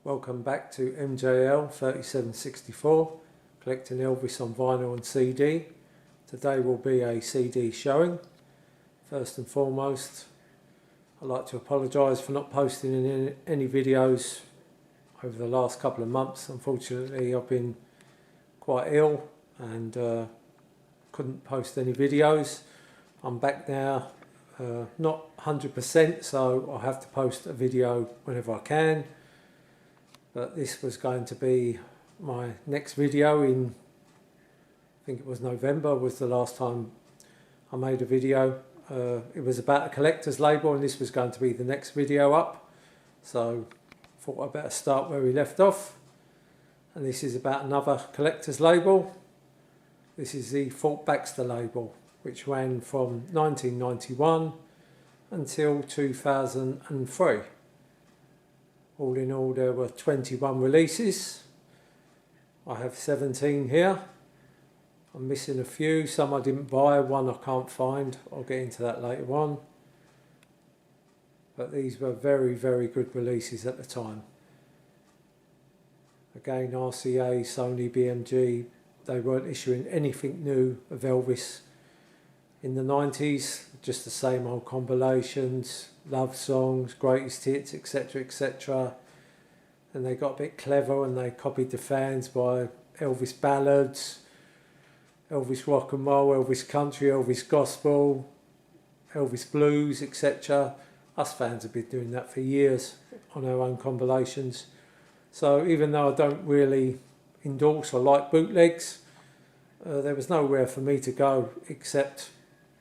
Welcome back to MJL 3764, collecting Elvis on vinyl and CD. Today will be a CD showing. First and foremost, I'd like to apologise for not posting any videos over the last couple of months. Unfortunately, I've been quite ill and couldn't post any videos. I'm back now, not 100%, so I'll have to post a video whenever I can. But this was going to be my next video in, I think it was November was the last time I made a video. It was about a collector's label, and this was going to be the next video up. So I thought I'd better start where we left off. And this is about another collector's label. This is the Fort Baxter label, which ran from 1991 until 2003. All in all, there were 21 releases. I have 17 here. I'm missing a few. Some I didn't buy, one I can't find. I'll get into that later on. But these were very, very good releases at the time. Again, RCA, Sony, BMG, they weren't issuing anything new of Elvis in the 90s. Just the same old compilations, love songs, greatest hits, etc, etc. And they got a bit clever and they copied the fans by Elvis ballads, Elvis rock and roll, Elvis country, Elvis gospel, Elvis blues, etc. Us fans have been doing that for years on our own compilations. So even though I don't really endorse or like bootlegs, there was nowhere for me to go except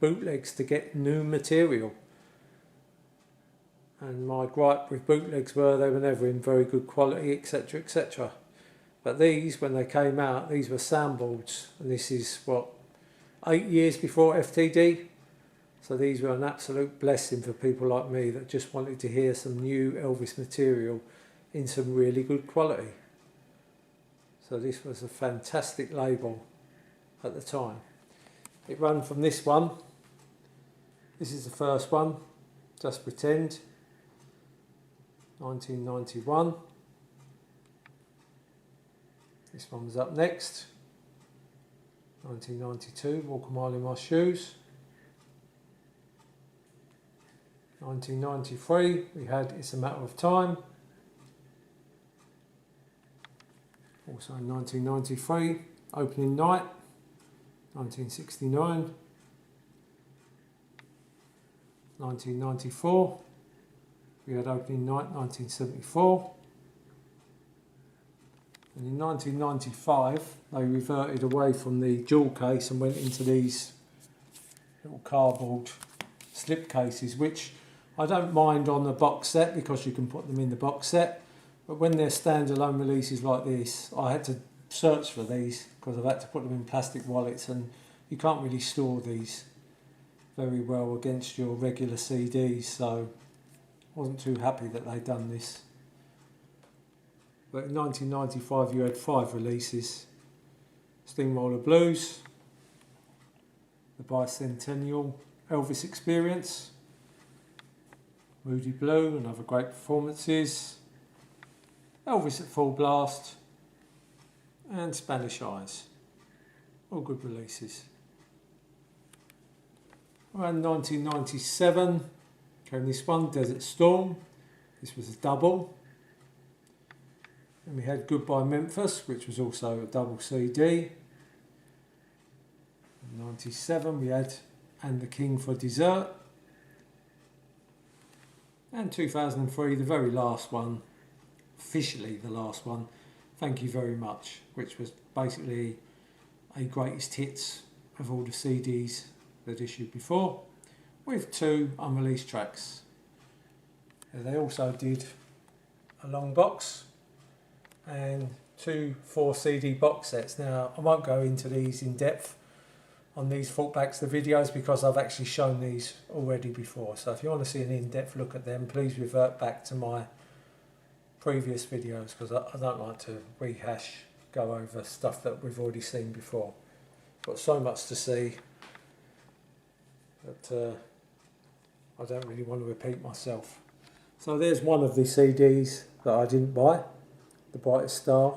bootlegs to get new material. And my gripe with bootlegs were they were never in very good quality, etc, etc. But these, when they came out, these were soundboards, and this is what, 8 years before FTD. So these were an absolute blessing for people like me that just wanted to hear some new Elvis material in some really good quality. So this was a fantastic label at the time. It ran from this one. This is the first one, Just Pretend, 1991. This one was up next, 1992, Walk a Mile in My Shoes. 1993, we had It's a Matter of Time. Also in 1993, Opening Night, 1969. 1994, we had Opening Night, 1974. And in 1995, they reverted away from the jewel case and went into these little cardboard slip cases, which I don't mind on the box set because you can put them in the box set. But when they're standalone releases like this, I had to search for these because I've had to put them in plastic wallets, and you can't really store these very well against your regular CDs, so I wasn't too happy that they'd done this. But in 1995 you had 5 releases: Steamroller Blues, the Bicentennial Elvis Experience, Moody Blue and Other Great Performances, Elvis at Full Blast, and Spanish Eyes. All good releases. Around 1997 came this one, Desert Storm. This was a double. And we had Goodbye Memphis, which was also a double CD. In 97 we had And the King for Dessert. And 2003, the very last one, officially the last one, Thank You Very Much, which was basically a greatest hits of all the CDs that issued before, with 2 unreleased tracks. They also did a long box and 2 4-CD box sets. Now I won't go into these in depth on these Fort Baxter videos because I've actually shown these already before. So if you want to see an in-depth look at them, please revert back to my previous videos because I don't like to go over stuff that we've already seen before. Got so much to see that I don't really want to repeat myself. So there's one of the CDs that I didn't buy. The Brightest Star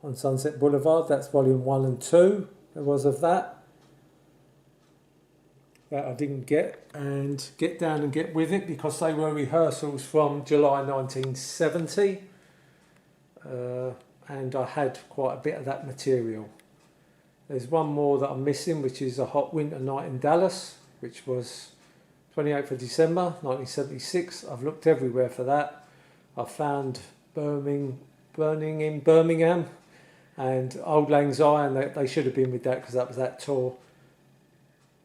on Sunset Boulevard. That's volume 1 and 2. There was of that. That I didn't get, and Get Down and Get With It, because they were rehearsals from July 1970, and I had quite a bit of that material. There's one more that I'm missing, which is A Hot Winter Night in Dallas, which was 28th of December 1976. I've looked everywhere for that. I found Burning in Birmingham and Old Lang Syne, and they should have been with that because that was that tour.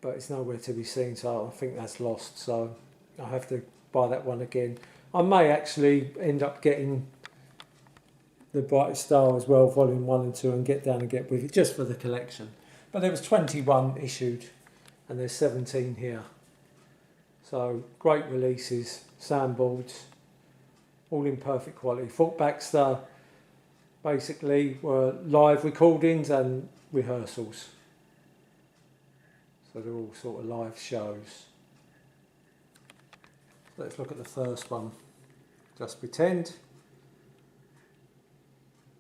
But it's nowhere to be seen, so I think that's lost. So I have to buy that one again. I may actually end up getting The Brightest Star as well, volume 1 and 2, and Get Down and Get With It, just for the collection. But there was 21 issued, and there's 17 here. So great releases, soundboards, all in perfect quality. Fort Baxter basically were live recordings and rehearsals. So they're all sort of live shows. Let's look at the first one. Just Pretend.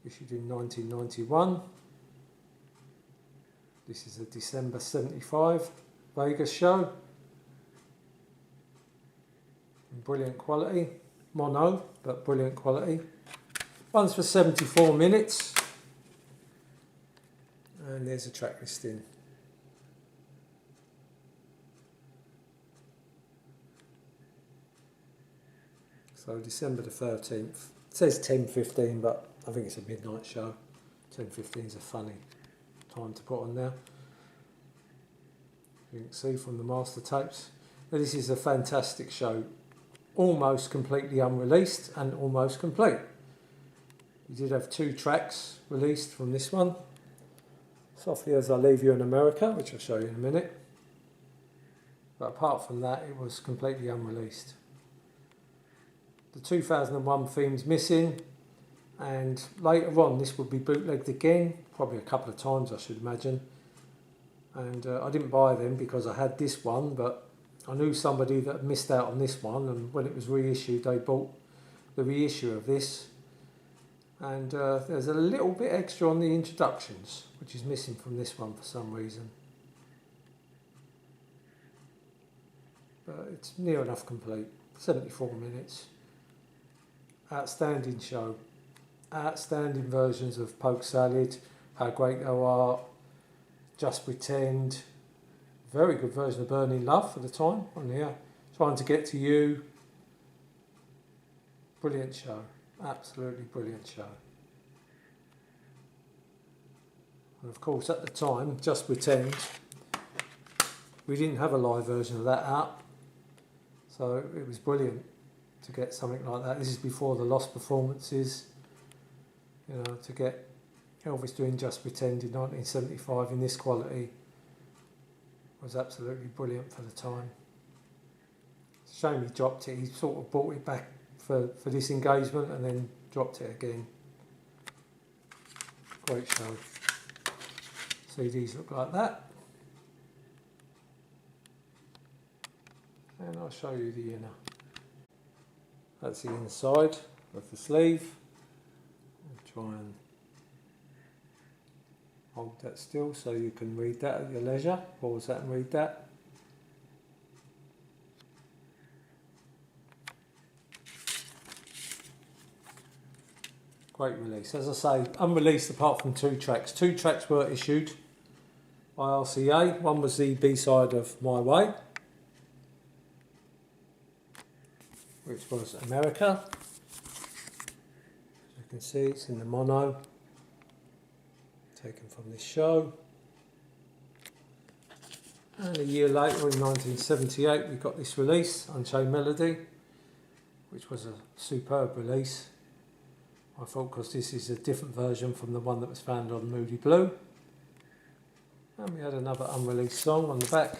Issued in 1991. This is a December 75 Vegas show. Brilliant quality. Mono, but brilliant quality. One's for 74 minutes. And there's a track listing. So December the 13th. It says 10:15, but I think it's a midnight show. 10:15 is a funny time to put on there. You can see from the master tapes. Now, this is a fantastic show. Almost completely unreleased and almost complete. You did have 2 tracks released from this one. Softly As I Leave You in America, which I'll show you in a minute. But apart from that, it was completely unreleased. The 2001 theme's missing, and later on this would be bootlegged again, probably a couple of times I should imagine. And I didn't buy them because I had this one, but I knew somebody that missed out on this one, and when it was reissued they bought the reissue of this. And there's a little bit extra on the introductions, which is missing from this one for some reason. But it's near enough complete. 74 minutes. Outstanding show. Outstanding versions of Poke Salad, How Great Thou Art, Just Pretend. Very good version of Burning Love for the time on here. Trying to Get to You. Brilliant show. Absolutely brilliant show. And of course at the time, Just Pretend, we didn't have a live version of that out. So it was brilliant to get something like that. This is before the lost performances. You know, to get Elvis doing Just Pretend in 1975 in this quality was absolutely brilliant for the time. It's a shame he dropped it. He sort of brought it back for this engagement and then dropped it again. Great show. CDs look like that. And I'll show you the inner. That's the inside of the sleeve. I'll try and hold that still so you can read that at your leisure. Pause that and read that. Great release. As I say, unreleased apart from 2 tracks. 2 tracks were issued by RCA. One was the B-side of My Way, which was America. As you can see, it's in the mono, taken from this show. And a year later, in 1978, we got this release, Unchained Melody, which was a superb release. I thought, because this is a different version from the one that was found on Moody Blue. And we had another unreleased song on the back,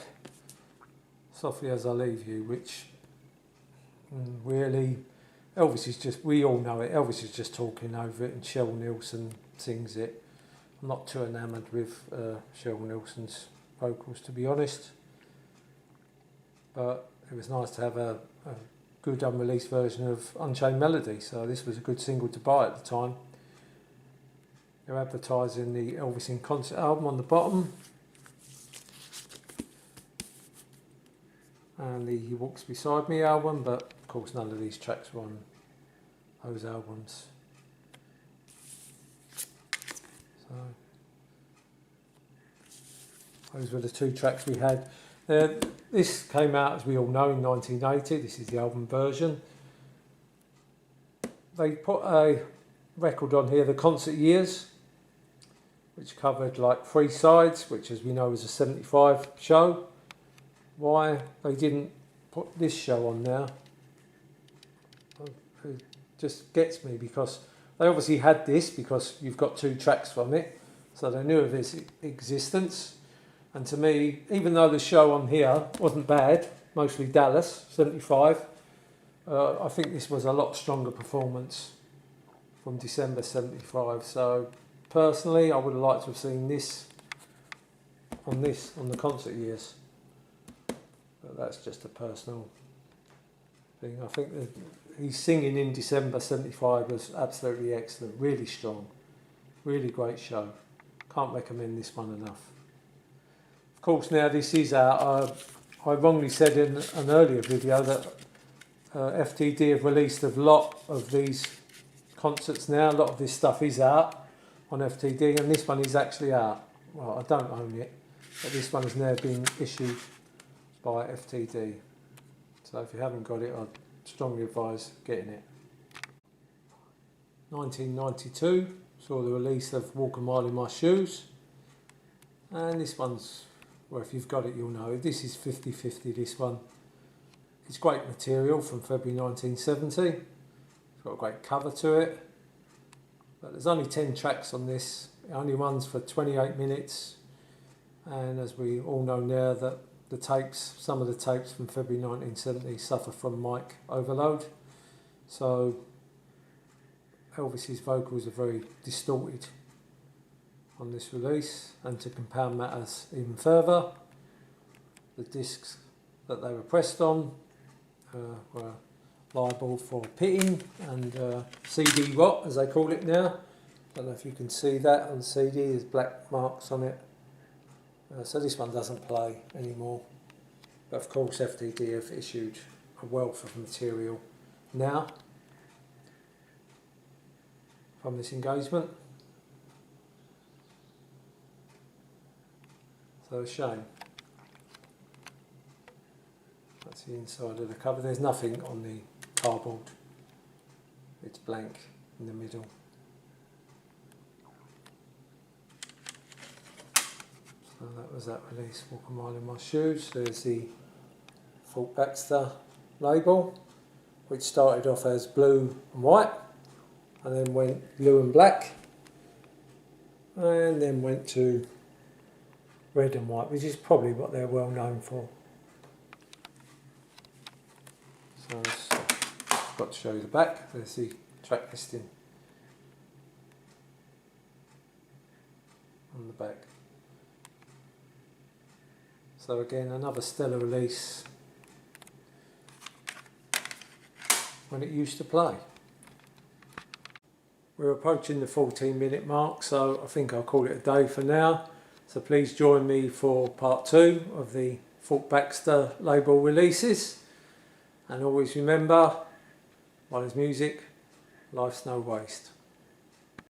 Softly As I Leave You, which really, Elvis is just, we all know it, Elvis is just talking over it and Shel Nielsen sings it. I'm not too enamoured with Shel Nielsen's vocals, to be honest, but it was nice to have a good unreleased version of Unchained Melody, so this was a good single to buy at the time. They're advertising the Elvis in Concert album on the bottom. And the He Walks Beside Me album, but of course none of these tracks were on those albums. So those were the two tracks we had. This came out, as we all know, in 1980. This is the album version. They put a record on here, the concert years, which covered like 3 sides, which as we know was a 75 show. Why they didn't put this show on now, it just gets me, because they obviously had this because you've got 2 tracks from it, so they knew of its existence. And to me, even though the show on here wasn't bad, mostly Dallas 75, I think this was a lot stronger performance from December 75. So personally, I would have liked to have seen this on the concert years. But that's just a personal thing. I think that he's singing in December 75 was absolutely excellent, really strong, really great show. Can't recommend this one enough. Of course, now this is out. I wrongly said in an earlier video that FTD have released a lot of these concerts now. A lot of this stuff is out on FTD, and this one is actually out. Well, I don't own it, but this one has now been issued by FTD. So if you haven't got it, I'd strongly advise getting it. 1992 saw the release of Walk a Mile in My Shoes, and this one's, well, if you've got it you'll know, this is 50-50 this one. It's great material from February 1970, it's got a great cover to it, but there's only 10 tracks on this, it only runs for 28 minutes, and as we all know now that the tapes, some of the tapes from February 1970 suffer from mic overload, so Elvis's vocals are very distorted on this release, and to compound matters even further, the discs that they were pressed on were liable for pitting and CD rot, as they call it now. Don't know if you can see that on CD, there's black marks on it. So this one doesn't play anymore, but of course FTD have issued a wealth of material now from this engagement. So a shame. That's the inside of the cover. There's nothing on the cardboard, it's blank in the middle. So that was that release, Walk a Mile in My Shoes. There's the Fort Baxter label, which started off as blue and white, and then went blue and black, and then went to red and white, which is probably what they're well known for. So I've got to show you the back. There's the track listing on the back. So again, another stellar release when it used to play. We're approaching the 14-minute mark, so I think I'll call it a day for now. So please join me for part 2 of the Fort Baxter label releases. And always remember, one is music, life's no waste.